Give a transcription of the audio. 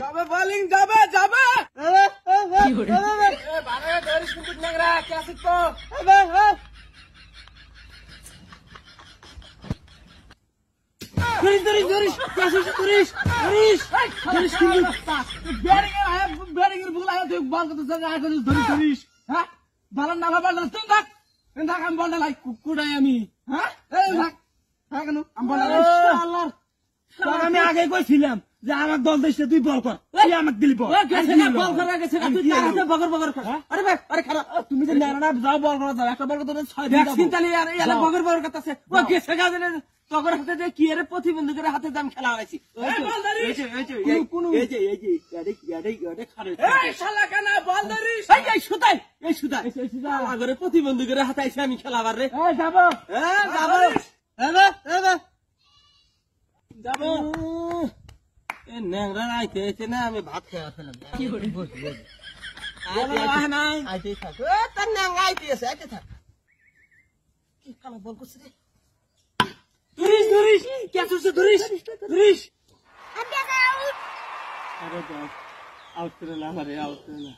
যাবে বোলিং যাবে যাবে বারে ধরিস কিন্তু নেগরা কে আসিস তো ধরিস ব্যাটিং এর ভুল আয় তুই বল করতে যা ধরিস হ্যাঁ ভালো না ভালো তুই থাক আমি বলটা লাই কুকুরাই আমি হ্যাঁ এই থাক থাক কেন আমি বলটা আল্লাহ আমি আগে কইছিলাম যে আমার দল দেশে তুই বল কর তুই আমাকে দিলি বল বল করা গেছে তুই তার হাতে বগর বগর কর আরে ভাই আরে খারাপ তুমি যে নানা যাও বল করা যাও একটা বল করতে 6 দিন ভ্যাকসিন তালি আর এলা বগর বগর করতেছে ও গেছে গাজনে তগর হাতে যে কি এর প্রতিবন্ধকের হাতে দাম খেলা হইছি এই খারে এই শালা কানা বল ধরিস এই সুতাই আগরে প্রতিবন্ধকের হাতে আইছে আমি খেলাবার রে এই যাব যাব এ নেংরা আইতে আইতে না আমি ভাত খেয়ে ফেললাম কি করি বসে আইতে থাক এ তার নেংরা আইতে আছে আইতে থাক কি কালা বল করছিস রে ধরিস কে তুই ধরিস আউট আরে আউট করে না